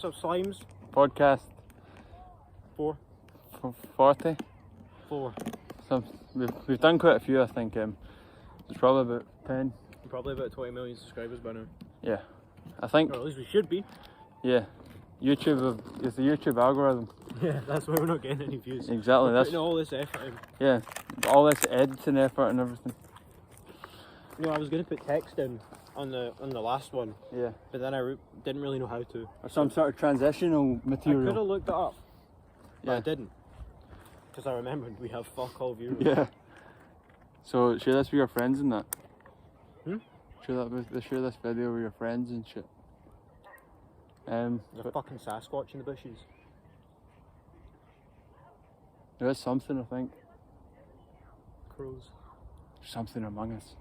What's up, slimes? Podcast 4. 40. 4. So we've done quite a few, I think. There's probably about 10. Probably about 20 million subscribers by now. Yeah, I think. Or at least we should be. Yeah, YouTube is the YouTube algorithm. Yeah, that's why we're not getting any views. Exactly. We're putting all this effort in. Yeah, all this editing effort and everything. You know, I was going to put text in on the last one. Yeah. But then I didn't really know how to. Or some sort of transitional material. I could have looked it up. But Yeah. I didn't. Because I remembered we have fuck all viewers. Yeah. So share this with your friends and that. Share this video with your friends and shit. There's a fucking Sasquatch in the bushes. There is something, I think. Crows. There's something among us.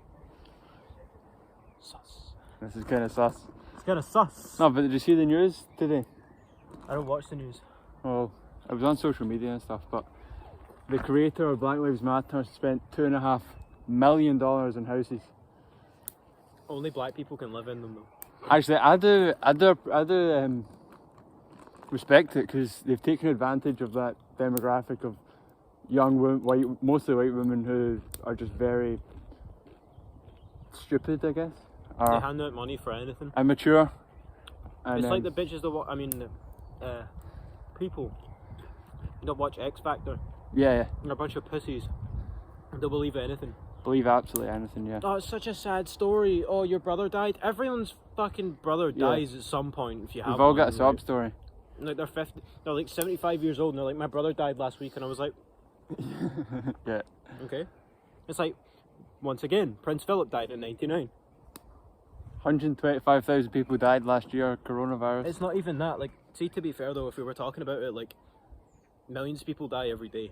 Sus. This is kind of sus. It's kind of sus. No, but did you see the news today? I don't watch the news. Well, it was on social media and stuff, but the creator of Black Lives Matter spent $2.5 million in houses. Only black people can live in them though. Actually, I do respect it because they've taken advantage of that demographic of young women, mostly white women who are just very stupid, I guess. They hand out money for anything. Immature. And, it's like the bitches people that watch X Factor. Yeah. They're a bunch of pussies. They'll believe anything. Believe absolutely anything, yeah. Oh, it's such a sad story. Oh, your brother died. Everyone's fucking brother dies at some point if you have. We've all got a sob story. Like they're 50, they're like 75 years old and they're like, my brother died last week, and I was like, yeah. Okay. It's like, once again, Prince Philip died in 99. 125,000 people died last year, coronavirus. It's not even that. Like, see, to be fair though, if we were talking about it, like, millions of people die every day.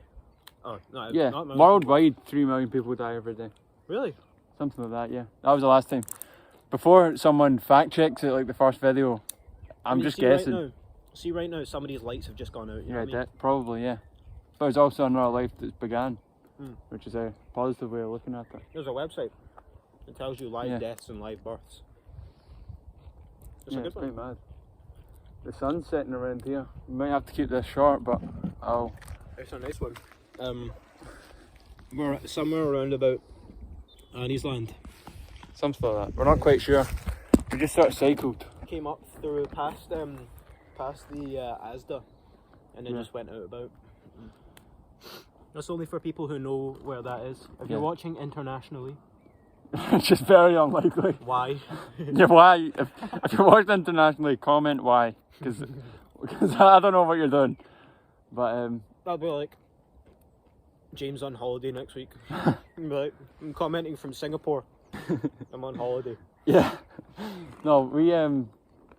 Oh, no, yeah, not millions. Worldwide, 3 million people die every day. Really? Something like that, yeah. That was the last time. Before someone fact checks it, like the first video, I'm just guessing. Right now, somebody's lights have just gone out. You know what I mean? Probably, yeah. But it's also another life that's began, which is a positive way of looking at it. There's a website that tells you live deaths and live births. It's quite mad. The sun's setting around here. We might have to keep this short, but It's a nice one. We're somewhere around about Annie's Land. Something like that. We're not quite sure. We just sort of cycled. Came up through past the Asda, and then just went out about. That's only for people who know where that is. If you're watching internationally, it's just very unlikely. Why? Yeah, why? If you're watching internationally, comment why, because I don't know what you're doing. But that'll be like James on holiday next week. Be like, I'm commenting from Singapore. I'm on holiday. Yeah. No,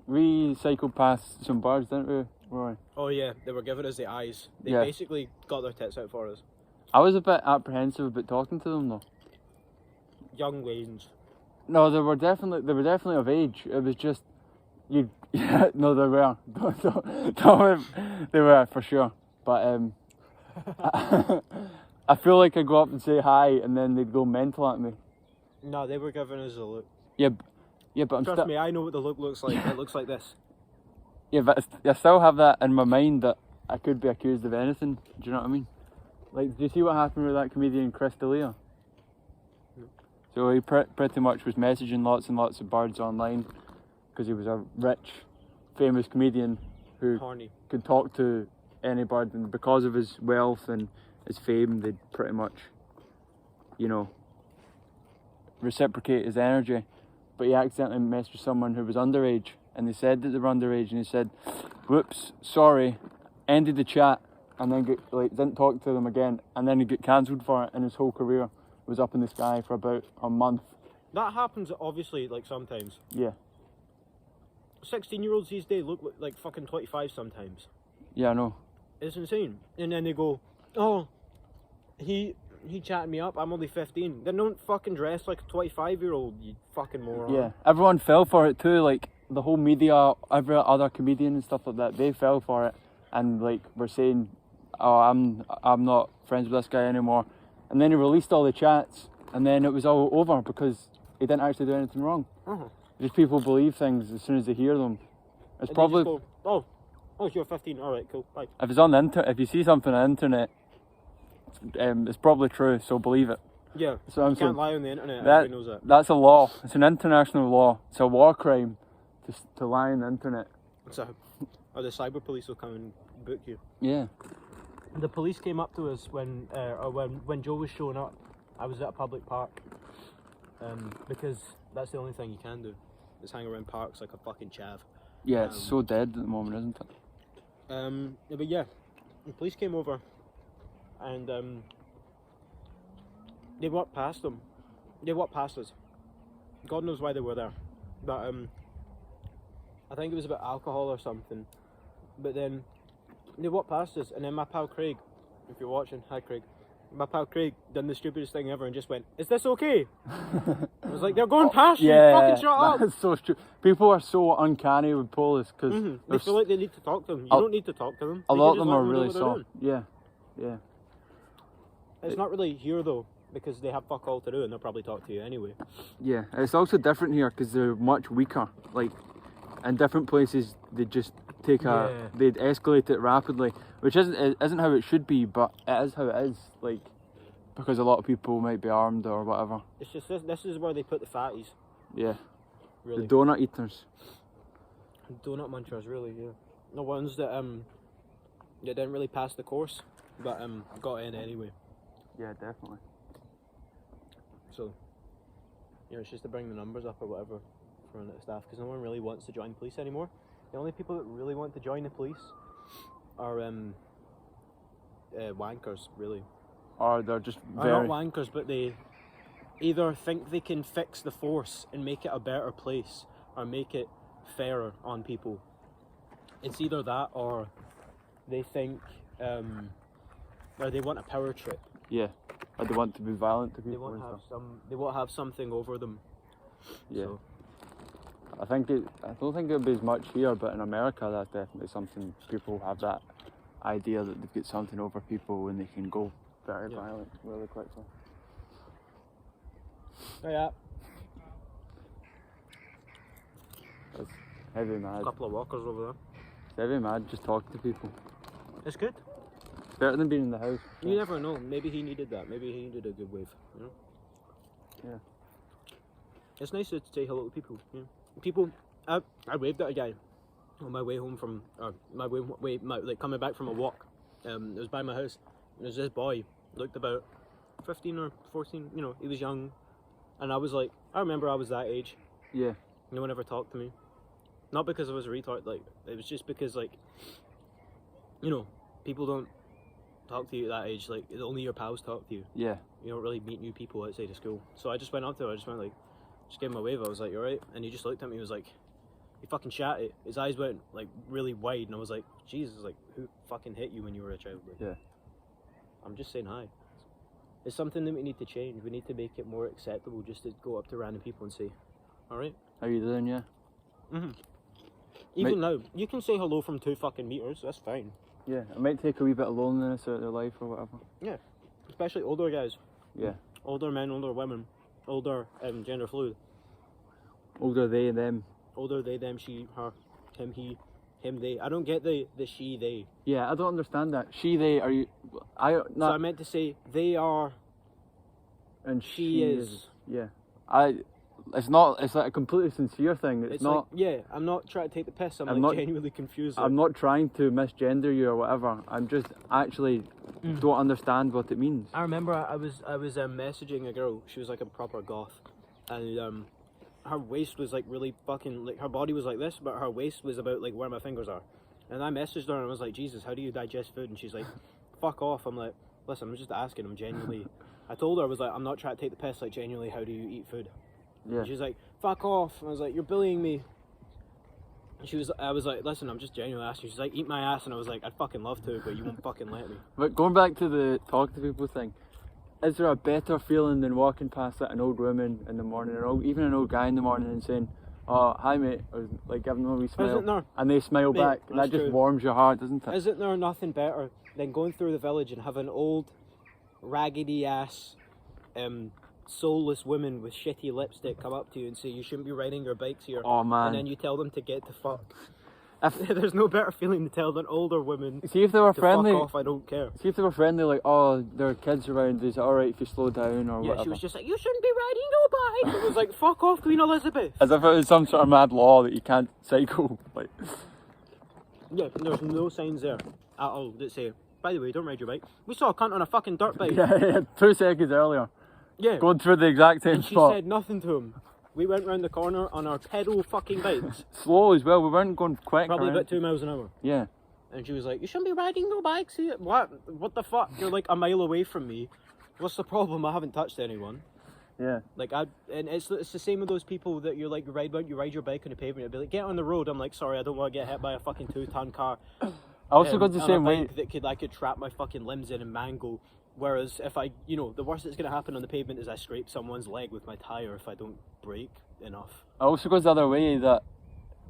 we cycled past some bars, didn't we, Roy? Oh yeah, they were giving us the eyes. They basically got their tits out for us. I was a bit apprehensive about talking to them though. Young lanes. No, they were definitely of age. It was just no, they were. They were for sure. But I feel like I go up and say hi, and then they'd go mental at me. No, they were giving us a look. Yeah, but Trust me, I know what the look looks like. It looks like this. Yeah, but I still have that in my mind that I could be accused of anything. Do you know what I mean? Like, did you see what happened with that comedian Chris D'Elia? No. So he pretty much was messaging lots and lots of birds online because he was a rich, famous comedian who could talk to any bird, and because of his wealth and his fame, they'd pretty much, reciprocate his energy. But he accidentally messaged with someone who was underage, and they said that they were underage, and he said, whoops, sorry, ended the chat, and then didn't talk to them again, and then he got cancelled for it, and his whole career was up in the sky for about a month. That happens obviously, like, sometimes. Yeah. 16-year-olds these days look like fucking 25 sometimes. Yeah, I know. It's insane. And then they go, oh, he chatted me up, I'm only 15. Then don't fucking dress like a 25-year-old, you fucking moron. Yeah, everyone fell for it too, like, the whole media, every other comedian and stuff like that, they fell for it, and, like, were saying, oh, I'm not friends with this guy anymore. And then he released all the chats, and then it was all over because he didn't actually do anything wrong. Just people believe things as soon as they hear them. It's and probably... Go, oh, Oh, you're 15. All right, cool. Bye. If it's on the internet, if you see something on the internet, it's probably true, so believe it. Yeah, So I'm you saying can't lie on the internet. Everybody knows that. that's a law. It's an international law. It's a war crime to lie on the internet. Or the cyber police will come and book you. Yeah. The police came up to us when Joe was showing up. I was at a public park, because that's the only thing you can do, is hang around parks like a fucking chav. Yeah, it's so dead at the moment, isn't it? But yeah, the police came over, and they walked past them. They walked past us. God knows why they were there, but I think it was about alcohol or something. But then they walked past us, and then my pal Craig, if you're watching, hi Craig. My pal Craig done the stupidest thing ever and just went, "Is this okay?" I was like, "They're going past you, fucking shut up." That's so true. People are so uncanny with police because they feel like they need to talk to them. You don't need to talk to them. A lot of them are really soft. Yeah. It's not really here though, because they have fuck all to do and they'll probably talk to you anyway. Yeah, it's also different here because they're much weaker. Like, in different places, they just they'd escalate it rapidly, which isn't how it should be, but it is how it is. Like, because a lot of people might be armed or whatever. It's just this is where they put the fatties. Yeah. Really. The donut eaters. Donut munchers, really. Yeah. The ones that that didn't really pass the course, but got in anyway. Yeah, definitely. So, it's just to bring the numbers up or whatever for the staff, because no one really wants to join the police anymore. The only people that really want to join the police are wankers, really. Or they're just very... Or not wankers, but they either think they can fix the force and make it a better place, or make it fairer on people. It's either that, or they think, or they want a power trip. Yeah, or they want to be violent to people. They won't have something over them. Yeah. So. I don't think it would be as much here, but in America that's definitely something. People have that idea that they've got something over people and they can go very violent really quickly. Oh yeah. It's heavy mad. A couple of walkers over there. It's heavy mad, just talk to people. It's good. It's better than being in the house. You never know. Maybe he needed that. Maybe he needed a good wave. You know. Yeah. It's nice to say hello to people. Yeah. People, I waved at a guy on my way home from, coming back from a walk. It was by my house. And there was this boy, looked about 15 or 14, he was young. And I was like, I remember I was that age. Yeah. No one ever talked to me. Not because I was a retard, it was just because, people don't talk to you at that age. Only your pals talk to you. Yeah. You don't really meet new people outside of school. So I just went up to him, just gave him a wave. I was like, "You alright?" And he just looked at me. He was like, "You fucking chatty." His eyes went really wide, and I was like, "Jesus, who fucking hit you when you were a child?" Yeah. I'm just saying hi. It's something that we need to change. We need to make it more acceptable just to go up to random people and say, "Alright." How you doing? Yeah. Even now, you can say hello from 2 fucking meters. That's fine. Yeah, it might take a wee bit of loneliness out of their life or whatever. Yeah, especially older guys. Yeah. Older men, older women, older gender fluid. Older they and them. Older they, them, she, her, him, he, him, they. I don't get the she, they. Yeah, I don't understand that. She, they, are you... So I meant to say they are... And she is. Yeah. It's like a completely sincere thing. It's not... I'm not trying to take the piss. I'm genuinely confused. I'm not trying to misgender you or whatever. I'm just actually don't understand what it means. I remember I was messaging a girl. She was like a proper goth. And her waist was really fucking... her body was like this, but her waist was about where my fingers are. And I messaged her and I was like, "Jesus, how do you digest food?" And she's like, "Fuck off." I'm like, "Listen, I'm just asking. I'm genuinely..." I told her, I was like, "I'm not trying to take the piss. Genuinely, how do you eat food?" Yeah. And she's like, "Fuck off." And I was like, "You're bullying me." And I was like, "Listen, I'm just genuinely asking." She's like, "Eat my ass." And I was like, "I'd fucking love to, but you won't fucking let me." But going back to the talk to people thing, is there a better feeling than walking past an old woman in the morning, or even an old guy in the morning and saying, "Oh, hi mate," or giving them a wee smile, Isn't there? and they smile back? That just warms your heart, doesn't it? Isn't there nothing better than going through the village and having old, raggedy ass, soulless women with shitty lipstick come up to you and say you shouldn't be riding your bikes here? Oh man. And then you tell them to get the fuck. There's no better feeling to tell than older women See if they were to friendly. fuck off, I don't care. See if they were friendly, like, oh, there are kids around, is it alright if you slow down or Yeah, whatever? she was just like, you shouldn't be riding no bike. It was like, fuck off, Queen Elizabeth. As if it was some sort of mad law that you can't cycle. Like, Yeah, there's no signs there at all that say, by the way, don't ride your bike. We saw a cunt on a fucking dirt bike. yeah, 2 seconds earlier, Yeah. going through the exact same And she spot. said nothing to him. We went round the corner on our pedal fucking bikes. Slow as well, we weren't going quick. Probably or about 2 anything. miles an hour. Yeah. And she was like, you shouldn't be riding no bikes here. What the fuck? You're like a mile away from me. What's the problem? I haven't touched anyone. Yeah. Like, and it's the same with those people that you're like, you ride your bike on the pavement and be like, get on the road. I'm like, sorry, I don't want to get hit by a fucking 2-ton car. I also got the on same a way. bike that I could trap my fucking limbs in and mangle. Whereas if I, the worst that's going to happen on the pavement is I scrape someone's leg with my tyre if I don't brake enough. It also goes the other way that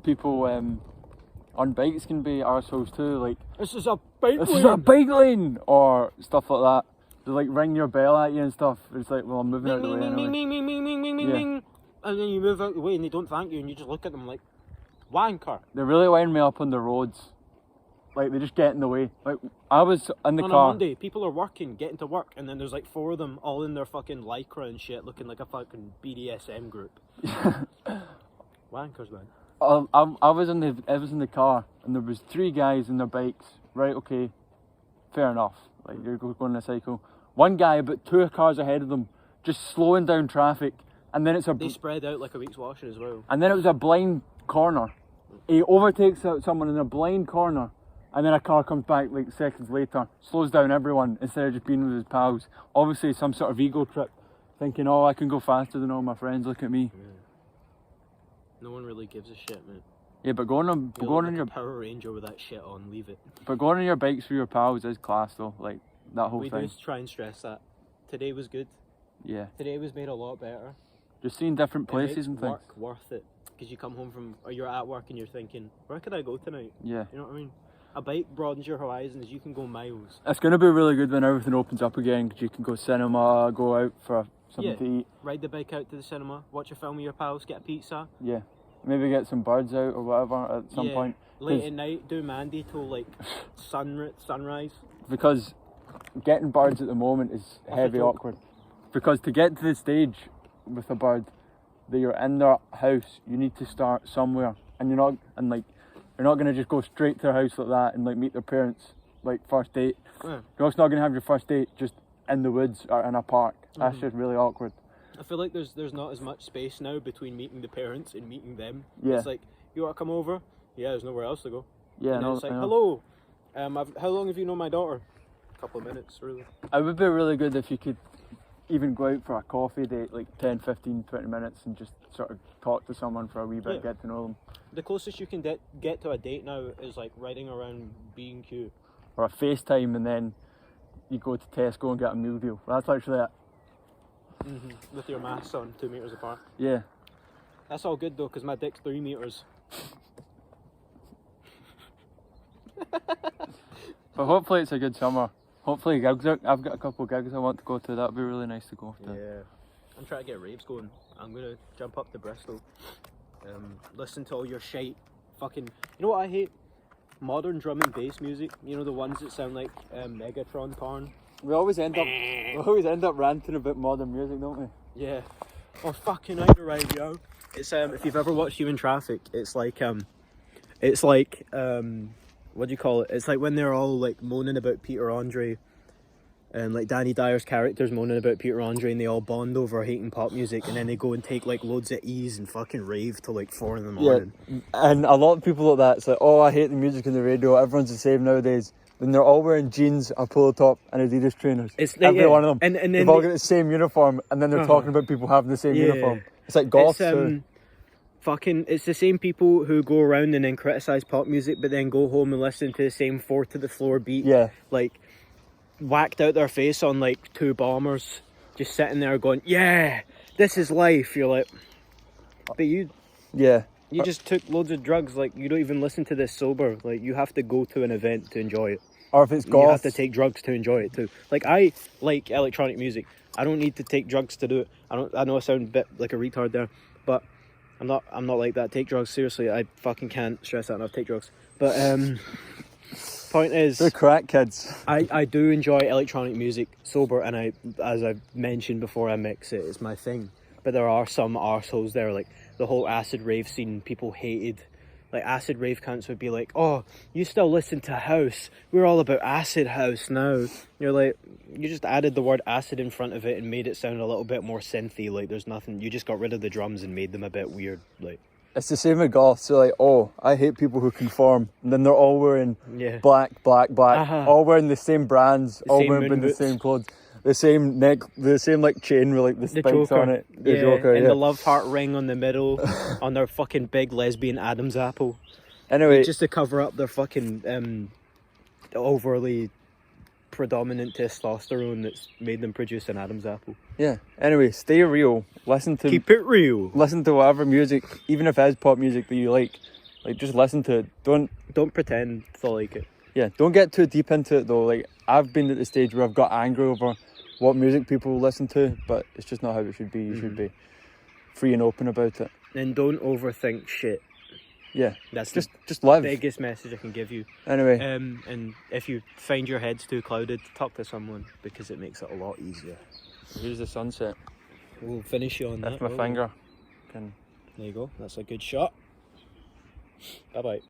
people on bikes can be arseholes too, like, This is a bike this lane. is a bike lane! Or stuff like that. They like ring your bell at you and stuff. It's like, well, I'm moving out of the way anyway. And then you move out the way and they don't thank you and you just look at them like, wanker. They really wind me up on the roads. Like, they just get in the way. Like, I was in the On car. a Monday, people are working, getting to work, and then there's like 4 of them all in their fucking lycra and shit, looking like a fucking BDSM group. Wankers, man. I was in the car and there was 3 guys in their bikes. Right, okay, fair enough. Like, you're going on a cycle. One guy about 2 cars ahead of them, just slowing down traffic, and then They spread out like a week's washing as well. and then it was a blind corner. He overtakes someone in a blind corner, and then a car comes back like seconds later, slows down everyone instead of just being with his pals. Obviously, some sort of ego trip, thinking, oh, I can go faster than all my friends. Look at me. Yeah. No one really gives a shit, man. Yeah, but going on your Power Ranger with that shit on, leave it. your bikes with your pals is class though. Like that whole We thing. do try and stress that. Today was good. Yeah, Today was made a lot better. just seeing different It places makes and things. work worth it. Because you come home from, or you're at work and you're thinking, where could I go tonight? Yeah, You know what I mean? A bike broadens your horizons. You can go miles. it's gonna be really good when everything opens up again. Because you can go cinema, go out for something Yeah. to eat. Ride the bike out to the cinema, watch a film with your pals, get a pizza. Yeah, maybe get some birds out or whatever at some Yeah. point. Late 'Cause- at night, do Mandy till like sunrise. Because getting birds at the moment is Off heavy the top. awkward. Because to get to the stage with a bird that you're in their house, you need to start somewhere, and you're not gonna just go straight to their house like that and like meet their parents like first date. Yeah. You're also not gonna have your first date just in the woods or in a park. That's Mhm. just really awkward. I feel like there's not as much space now between meeting the parents and meeting them. Yeah. It's like, you want to come over? Yeah, there's nowhere else to go. Yeah, And then no, it's like, I know. hello, how long have you known my daughter? A couple of minutes, really. It would be really good if you could even go out for a coffee date, like 10, 15, 20 minutes, and just sort of talk to someone for a wee bit, Yeah. get to know them. The closest you can get to a date now is like riding around B&Q. Or a FaceTime, and then you go to Tesco and get a meal deal. That's literally it. With your masks on 2 meters apart. Yeah. That's all good though, because my dick's 3 meters. But hopefully it's a good summer. Hopefully gigs out. I've got a couple of gigs I want to go to. That'd be really nice to go to. Yeah. I'm trying to get raves going. I'm gonna jump up to Bristol. Listen to all your shite. Fucking. You know what I hate? Modern drum and bass music. You know the ones that sound like Megatron porn. We always end up ranting about modern music, don't we? Yeah. Or fucking Outer Radio. It's if you've ever watched Human Traffic, it's like what do you call it? It's like when they're all like moaning about Peter Andre, and like Danny Dyer's characters moaning about Peter Andre, and they all bond over hating pop music, and then they go and take like loads of E's and fucking rave till like 4 in the morning. And a lot of people like that. It's like, oh, I hate the music on the radio. Everyone's the same nowadays. Then they're all wearing jeans, a polo top, and Adidas trainers. It's Every one of them. And then They've all got the same uniform, and then they're talking about people having the same uniform. It's like goths. It's the same people who go around and then criticize pop music, but then go home and listen to the same 4 to the floor beat. Yeah. Like whacked out their face on like 2 bombers, just sitting there going, "Yeah, this is life." You're like, but you just took loads of drugs. Like you don't even listen to this sober. Like you have to go to an event to enjoy it. Or if it's You goths. have to take drugs to enjoy it too. Like I like electronic music. I don't need to take drugs to do it. I know I sound a bit like a retard there, but I'm not like that. Take drugs seriously. I fucking can't stress that enough. Take drugs. But point is, They're crack kids. I do enjoy electronic music sober, and as I've mentioned before, I mix it. It's my thing. But there are some arseholes there, like the whole acid rave scene. People hated. Like, acid rave cunts would be like, oh, you still listen to house. We're all about acid house now. You're like, you just added the word acid in front of it and made it sound a little bit more synthy. Like, there's nothing. You just got rid of the drums and made them a bit weird. Like, It's the same with goths. So like, oh, I hate people who conform. And then they're all wearing yeah. black, all wearing the same brands, all same wearing moon the boots. same clothes, the same like chain with like the spikes Joker. on it. The Yeah, Joker, and yeah. the love heart ring on the middle, on their fucking big lesbian Adam's apple. Anyway, Just to cover up their fucking overly predominant testosterone that's made them produce an Adam's apple. yeah. Anyway, stay real. Keep it real. Listen to whatever music, even if it is pop music that you like. Like, just listen to it. Don't pretend to like it. Yeah, don't get too deep into it though. Like, I've been at the stage where I've got angry over what music people listen to, but it's just not how it should be. You should be free and open about it. And don't overthink shit. Yeah, That's just the live. biggest message I can give you. Anyway, And if you find your head's too clouded, talk to someone, because it makes it a lot easier. here's the sunset. We'll finish you on That's that. my finger. Can There you go. That's a good shot. Bye bye.